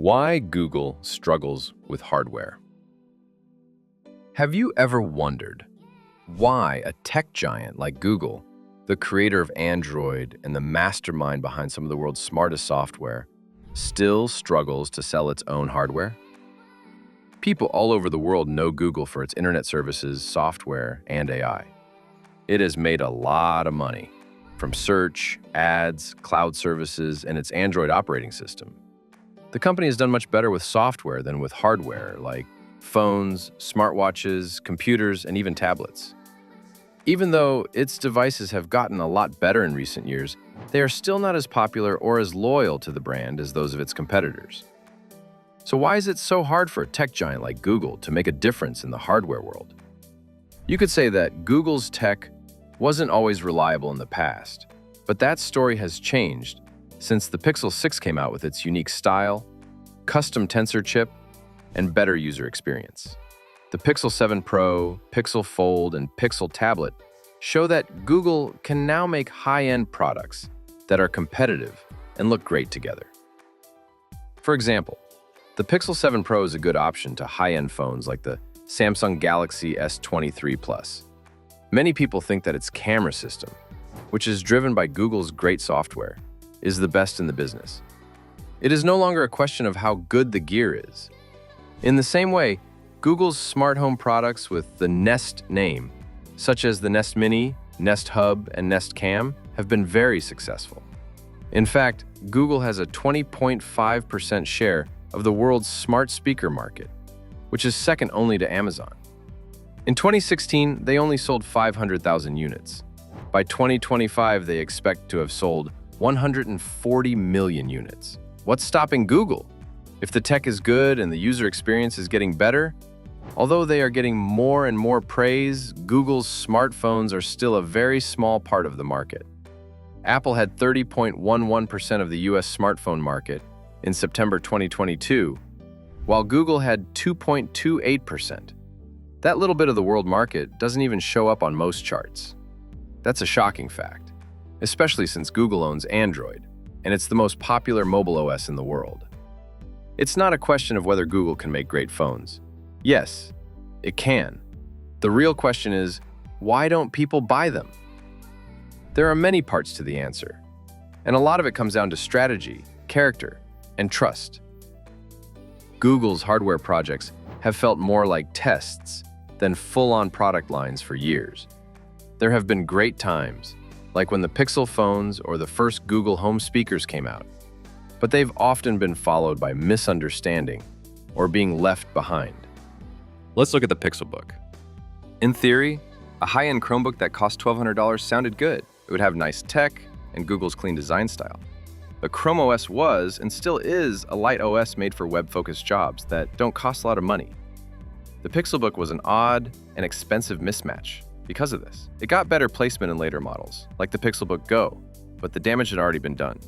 Why Google struggles with hardware. Have you ever wondered why a tech giant like Google, the creator of Android and the mastermind behind some of the world's smartest software, still struggles to sell its own hardware? People all over the world know Google for its internet services, software, and AI. It has made a lot of money from search, ads, cloud services, and its Android operating system. The company has done much better with software than with hardware, like phones, smartwatches, computers, and even tablets. Even though its devices have gotten a lot better in recent years, they are still not as popular or as loyal to the brand as those of its competitors. So why is it so hard for a tech giant like Google to make a difference in the hardware world? You could say that Google's tech wasn't always reliable in the past, but that story has changed since the Pixel 6 came out with its unique style, custom tensor chip, and better user experience. The Pixel 7 Pro, Pixel Fold, and Pixel Tablet show that Google can now make high-end products that are competitive and look great together. For example, the Pixel 7 Pro is a good option to high-end phones like the Samsung Galaxy S23 Plus. Many people think that its camera system, which is driven by Google's great software, is the best in the business. It is no longer a question of how good the gear is. In the same way, Google's smart home products with the Nest name, such as the Nest Mini, Nest Hub, and Nest Cam, have been very successful. In fact, Google has a 20.5% share of the world's smart speaker market, which is second only to Amazon. In 2016, they only sold 500,000 units. By 2025, they expect to have sold 140 million units. What's stopping Google? If the tech is good and the user experience is getting better, although they are getting more and more praise, Google's smartphones are still a very small part of the market. Apple had 30.11% of the US smartphone market in September 2022, while Google had 2.28%. That little bit of the world market doesn't even show up on most charts. That's a shocking fact, especially since Google owns Android, and it's the most popular mobile OS in the world. It's not a question of whether Google can make great phones. Yes, it can. The real question is, why don't people buy them? There are many parts to the answer, and a lot of it comes down to strategy, character, and trust. Google's hardware projects have felt more like tests than full-on product lines for years. There have been great times, like when the Pixel phones or the first Google Home speakers came out, but they've often been followed by misunderstanding or being left behind. Let's look at the Pixelbook. In theory, a high-end Chromebook that cost $1,200 sounded good. It would have nice tech and Google's clean design style. But Chrome OS was, and still is, a light OS made for web-focused jobs that don't cost a lot of money. The Pixelbook was an odd and expensive mismatch because of this. It got better placement in later models, like the Pixelbook Go, but the damage had already been done.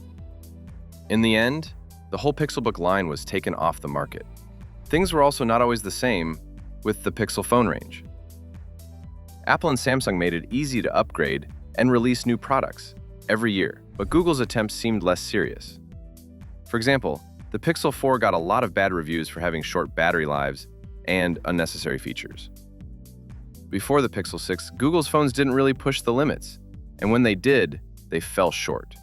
In the end, the whole Pixelbook line was taken off the market. Things were also not always the same with the Pixel phone range. Apple and Samsung made it easy to upgrade and release new products every year, but Google's attempts seemed less serious. For example, the Pixel 4 got a lot of bad reviews for having short battery lives and unnecessary features. Before the Pixel 6, Google's phones didn't really push the limits, and when they did, they fell short.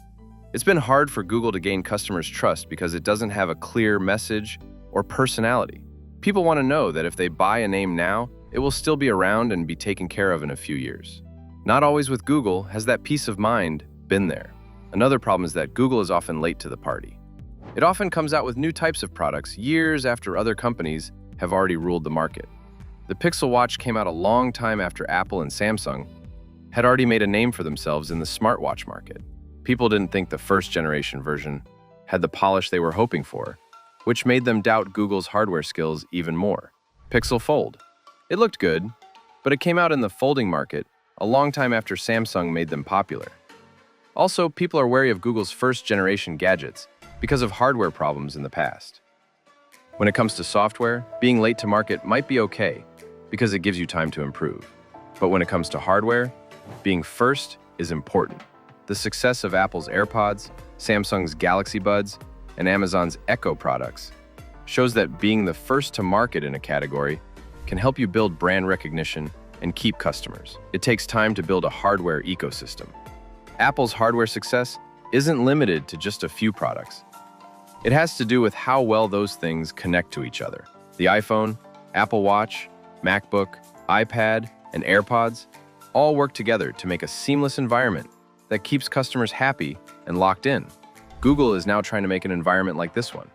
It's been hard for Google to gain customers' trust because it doesn't have a clear message or personality. People want to know that if they buy a name now, it will still be around and be taken care of in a few years. Not always with Google has that peace of mind been there. Another problem is that Google is often late to the party. It often comes out with new types of products years after other companies have already ruled the market. The Pixel Watch came out a long time after Apple and Samsung had already made a name for themselves in the smartwatch market. People didn't think the first generation version had the polish they were hoping for, which made them doubt Google's hardware skills even more. Pixel Fold. It looked good, but it came out in the folding market a long time after Samsung made them popular. Also, people are wary of Google's first generation gadgets because of hardware problems in the past. When it comes to software, being late to market might be okay because it gives you time to improve. But when it comes to hardware, being first is important. The success of Apple's AirPods, Samsung's Galaxy Buds, and Amazon's Echo products shows that being the first to market in a category can help you build brand recognition and keep customers. It takes time to build a hardware ecosystem. Apple's hardware success isn't limited to just a few products. It has to do with how well those things connect to each other. The iPhone, Apple Watch, MacBook, iPad, and AirPods all work together to make a seamless environment that keeps customers happy and locked in. Google is now trying to make an environment like this one.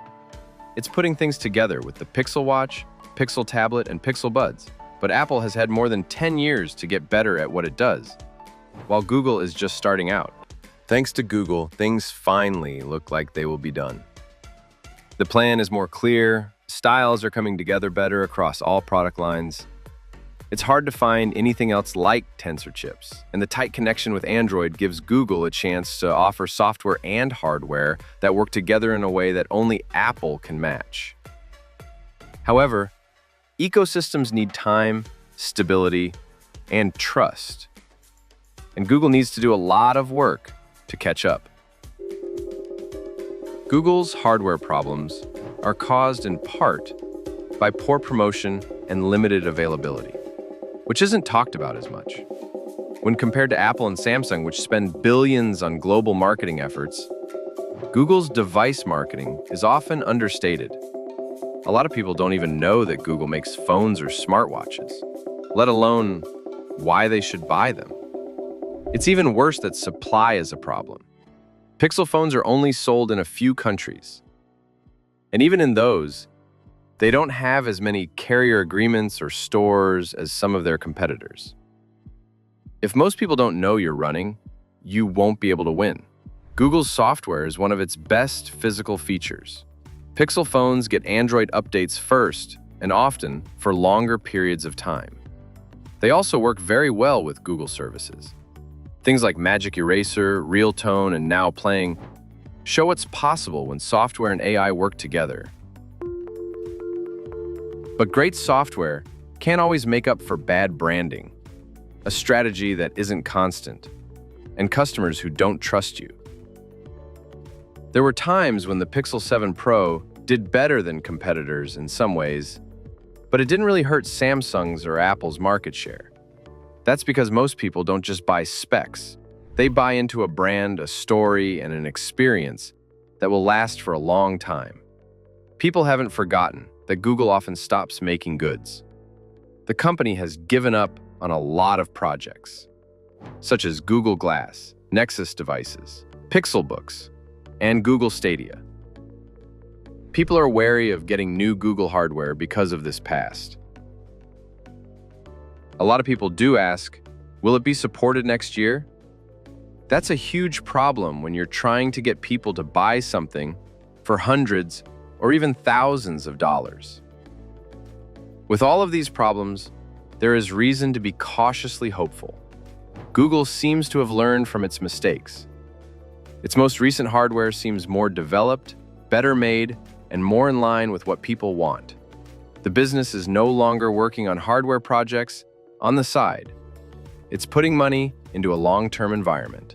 It's putting things together with the Pixel Watch, Pixel Tablet, and Pixel Buds. But Apple has had more than 10 years to get better at what it does, while Google is just starting out. Thanks to Google, things finally look like they will be done. The plan is more clear, styles are coming together better across all product lines. It's hard to find anything else like Tensor chips, and the tight connection with Android gives Google a chance to offer software and hardware that work together in a way that only Apple can match. However, ecosystems need time, stability, and trust. And Google needs to do a lot of work to catch up. Google's hardware problems are caused in part by poor promotion and limited availability, which isn't talked about as much. When compared to Apple and Samsung, which spend billions on global marketing efforts, Google's device marketing is often understated. A lot of people don't even know that Google makes phones or smartwatches, let alone why they should buy them. It's even worse that supply is a problem. Pixel phones are only sold in a few countries. And even in those, they don't have as many carrier agreements or stores as some of their competitors. If most people don't know you're running, you won't be able to win. Google's software is one of its best physical features. Pixel phones get Android updates first and often for longer periods of time. They also work very well with Google services. Things like Magic Eraser, Real Tone, and Now Playing show what's possible when software and AI work together. But great software can't always make up for bad branding, a strategy that isn't constant, and customers who don't trust you. There were times when the Pixel 7 Pro did better than competitors in some ways, but it didn't really hurt Samsung's or Apple's market share. That's because most people don't just buy specs. They buy into a brand, a story, and an experience that will last for a long time. People haven't forgotten that Google often stops making goods. The company has given up on a lot of projects, such as Google Glass, Nexus devices, Pixel Books, and Google Stadia. People are wary of getting new Google hardware because of this past. A lot of people do ask, will it be supported next year? That's a huge problem when you're trying to get people to buy something for hundreds or even thousands of dollars. With all of these problems, there is reason to be cautiously hopeful. Google seems to have learned from its mistakes. Its most recent hardware seems more developed, better made, and more in line with what people want. The business is no longer working on hardware projects on the side. It's putting money into a long-term environment.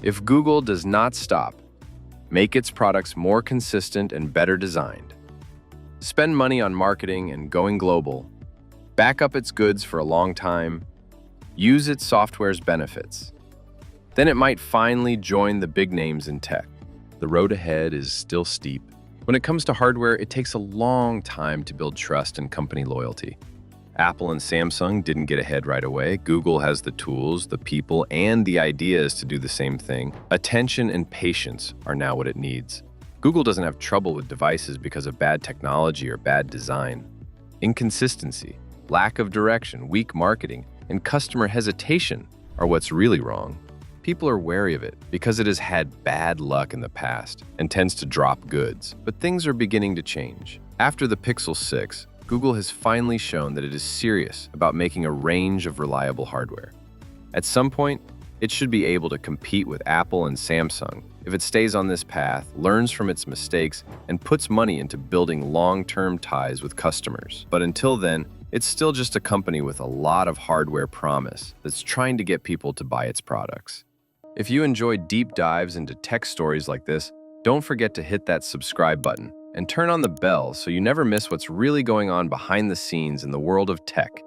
If Google does not stop, make its products more consistent and better designed, spend money on marketing and going global, back up its goods for a long time, use its software's benefits, then it might finally join the big names in tech. The road ahead is still steep. When it comes to hardware, it takes a long time to build trust and company loyalty. Apple and Samsung didn't get ahead right away. Google has the tools, the people, and the ideas to do the same thing. Attention and patience are now what it needs. Google doesn't have trouble with devices because of bad technology or bad design. Inconsistency, lack of direction, weak marketing, and customer hesitation are what's really wrong. People are wary of it because it has had bad luck in the past and tends to drop goods. But things are beginning to change. After the Pixel 6, Google has finally shown that it is serious about making a range of reliable hardware. At some point, it should be able to compete with Apple and Samsung if it stays on this path, learns from its mistakes, and puts money into building long-term ties with customers. But until then, it's still just a company with a lot of hardware promise that's trying to get people to buy its products. If you enjoy deep dives into tech stories like this, don't forget to hit that subscribe button and turn on the bell so you never miss what's really going on behind the scenes in the world of tech.